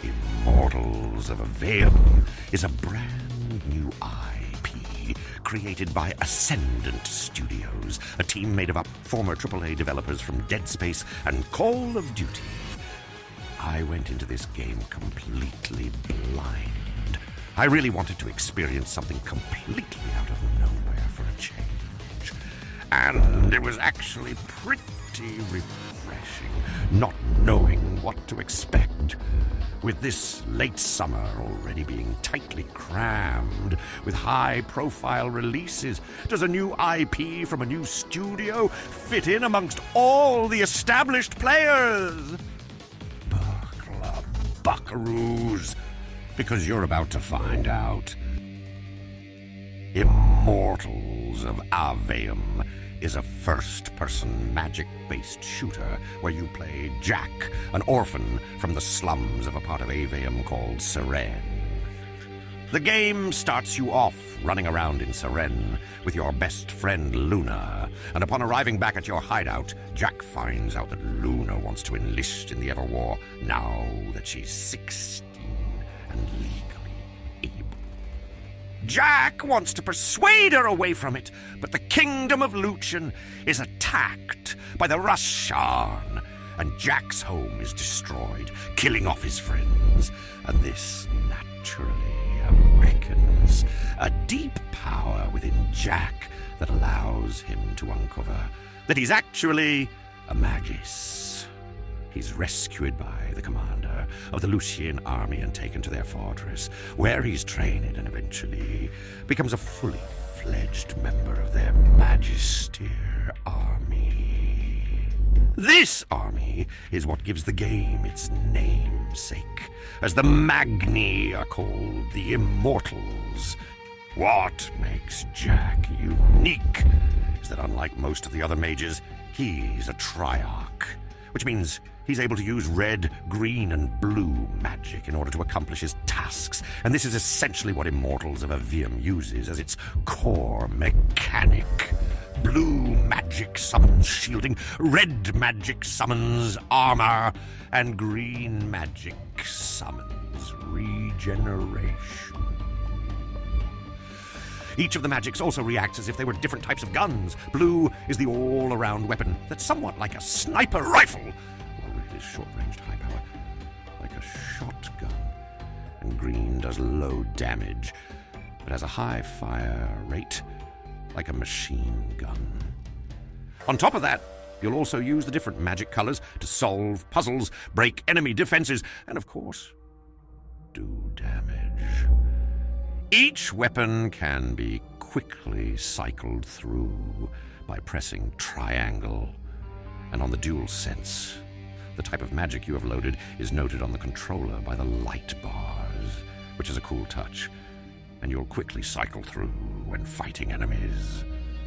Immortals of Aveum is a brand new IP created by Ascendant Studios, a team made of former AAA developers from Dead Space and Call of Duty. I went into this game completely blind. I really wanted to experience something completely out of nowhere for a change. And it was actually pretty refreshing, not knowing what to expect. With this late summer already being tightly crammed with high-profile releases, does a new IP from a new studio fit in amongst all the established players? Buckle up, buckaroos, because you're about to find out. Immortals of Aveum is a first-person magic-based shooter where you play Jack, an orphan from the slums of a part of Aveum called Seren. The game starts you off running around in Seren with your best friend Luna, and upon arriving back at your hideout, Jack finds out that Luna wants to enlist in the Everwar now that she's 16 and legally able. Jack wants to persuade her away from it, but the kingdom of Lucian is attacked by the Rasharn, and Jack's home is destroyed, killing off his friends. And this naturally awakens a deep power within Jack that allows him to uncover that he's actually a magus. He's rescued by the commander of the Lucian army and taken to their fortress, where he's trained and eventually becomes a fully fledged member of their Magister army. This army is what gives the game its namesake, as the Magni are called the Immortals. What makes Jack unique is that unlike most of the other mages, he's a triarch, which means he's able to use red, green, and blue magic in order to accomplish his tasks, and this is essentially what Immortals of Aveum uses as its core mechanic. Blue magic summons shielding, red magic summons armor, and green magic summons regeneration. Each of the magics also reacts as if they were different types of guns. Blue is the all-around weapon that's somewhat like a sniper rifle, or really short-ranged high power, like a shotgun. And green does low damage, but has a high fire rate, like a machine gun. On top of that, you'll also use the different magic colors to solve puzzles, break enemy defenses, and of course, do damage. Each weapon can be quickly cycled through by pressing triangle. And on the dual sense, the type of magic you have loaded is noted on the controller by the light bars, which is a cool touch. And you'll quickly cycle through when fighting enemies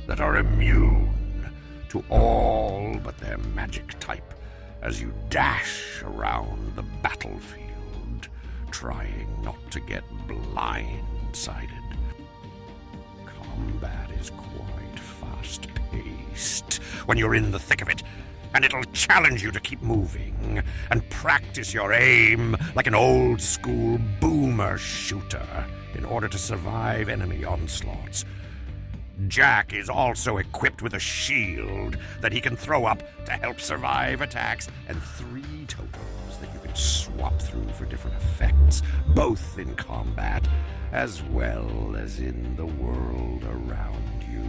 that are immune to all but their magic type as you dash around the battlefield, trying not to get blindsided. Combat is quite fast-paced when you're in the thick of it, and it'll challenge you to keep moving and practice your aim like an old-school boomer shooter in order to survive enemy onslaughts. Jack is also equipped with a shield that he can throw up to help survive attacks, and 3 totals that you can swap through for different effects, both in combat as well as in the world around you.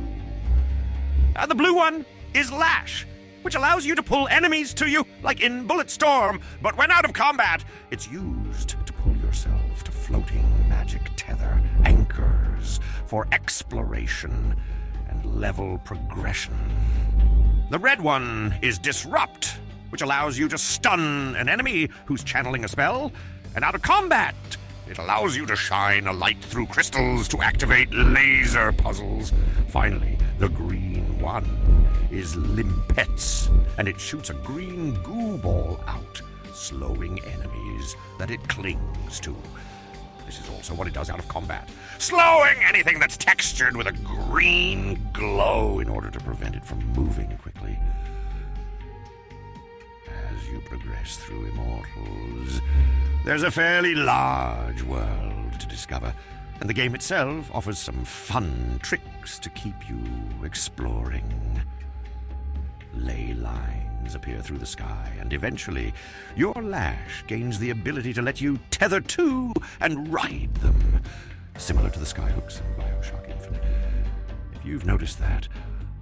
The blue one is Lash, which allows you to pull enemies to you, like in Bulletstorm, but when out of combat, it's used to pull yourself to floating magic tether anchors for exploration and level progression. The red one is Disrupt, which allows you to stun an enemy who's channeling a spell, and out of combat, it allows you to shine a light through crystals to activate laser puzzles. Finally, the green one is Limpets, and it shoots a green goo ball out, slowing enemies that it clings to. This is also what it does out of combat, slowing anything that's textured with a green glow in order to prevent it from moving quickly. progress through Immortals. There's a fairly large world to discover, and the game itself offers some fun tricks to keep you exploring. Ley lines appear through the sky, and eventually your lash gains the ability to let you tether to and ride them, similar to the skyhooks in BioShock Infinite. If you've noticed that,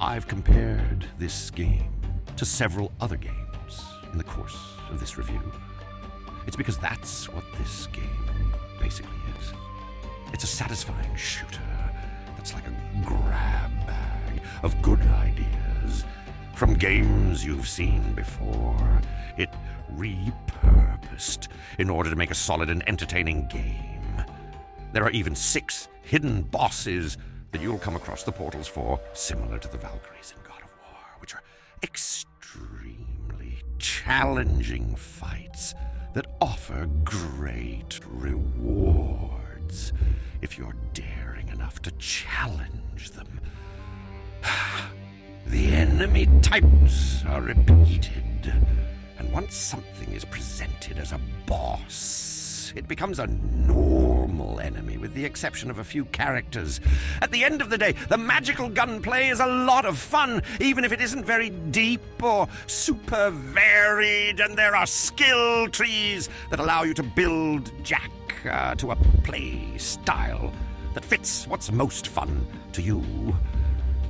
I've compared this game to several other games in the course of this review. It's because that's what this game basically is. It's a satisfying shooter that's like a grab bag of good ideas from games you've seen before. It repurposed in order to make a solid and entertaining game. There are even 6 hidden bosses that you'll come across the portals for, similar to the Valkyries in God of War, which are extremely challenging fights that offer great rewards if you're daring enough to challenge them. The enemy types are repeated, and once something is presented as a boss, it becomes a normal enemy with the exception of a few characters. At the end of the day, the magical gunplay is a lot of fun, even if it isn't very deep or super varied, and there are skill trees that allow you to build Jack to a play style that fits what's most fun to you.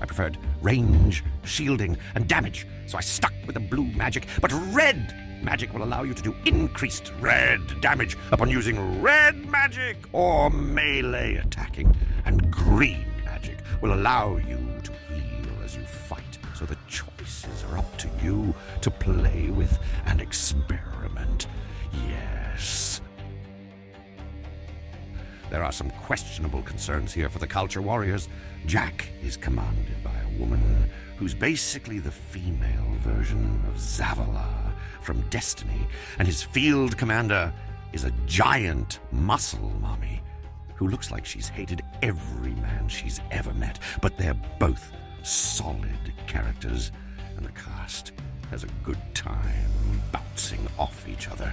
I preferred range, shielding, and damage, so I stuck with the blue magic, but red magic will allow you to do increased red damage upon using red magic or melee attacking, and green magic will allow you to heal as you fight, so the choices are up to you to play with and experiment. Yes. There are some questionable concerns here for the culture warriors. Jack is commanded by a woman who's basically the female version of Zavala from Destiny, and his field commander is a giant muscle mommy who looks like she's hated every man she's ever met. But they're both solid characters, and the cast has a good time bouncing off each other.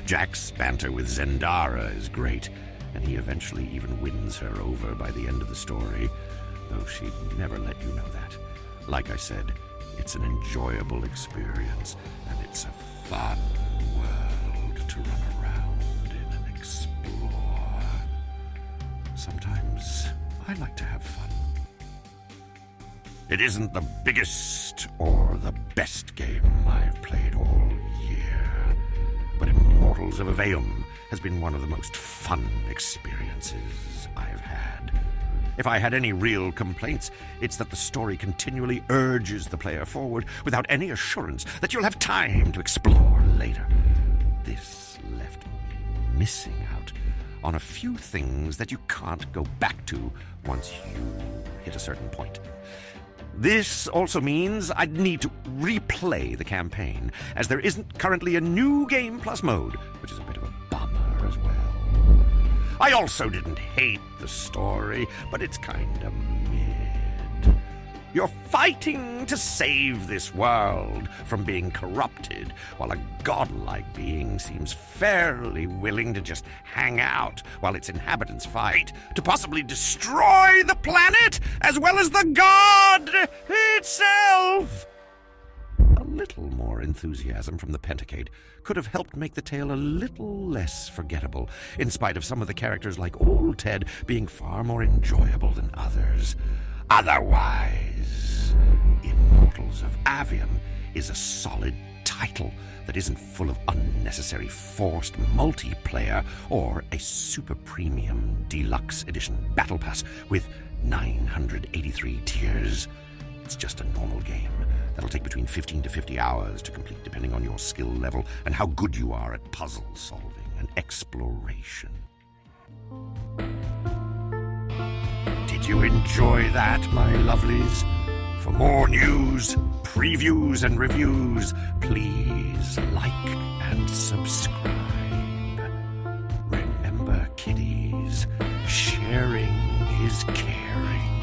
Jack's banter with Zendara is great, and he eventually even wins her over by the end of the story, though she'd never let you know that. Like I said, it's an enjoyable experience, and it's a fun world to run around in and explore. Sometimes I like to have fun. It isn't the biggest or the best game I've played all year, but Immortals of Aveum has been one of the most fun experiences I've had. If I had any real complaints, it's that the story continually urges the player forward without any assurance that you'll have time to explore later. This left me missing out on a few things that you can't go back to once you hit a certain point. This also means I'd need to replay the campaign, as there isn't currently a new Game Plus mode, which is a bit of a bummer as well. I also didn't hate the story, but it's kinda mid. You're fighting to save this world from being corrupted, while a godlike being seems fairly willing to just hang out while its inhabitants fight to possibly destroy the planet as well as the god itself. A little more enthusiasm from the Pentacade could have helped make the tale a little less forgettable, in spite of some of the characters like Old Ted being far more enjoyable than others. Otherwise, Immortals of Aveum is a solid title that isn't full of unnecessary forced multiplayer or a super premium deluxe edition battle pass with 983 tiers. It's just a normal game that'll take between 15 to 50 hours to complete, depending on your skill level and how good you are at puzzle solving and exploration. Did you enjoy that, my lovelies? For more news, previews, and reviews, please like and subscribe. Remember, kiddies, sharing is caring.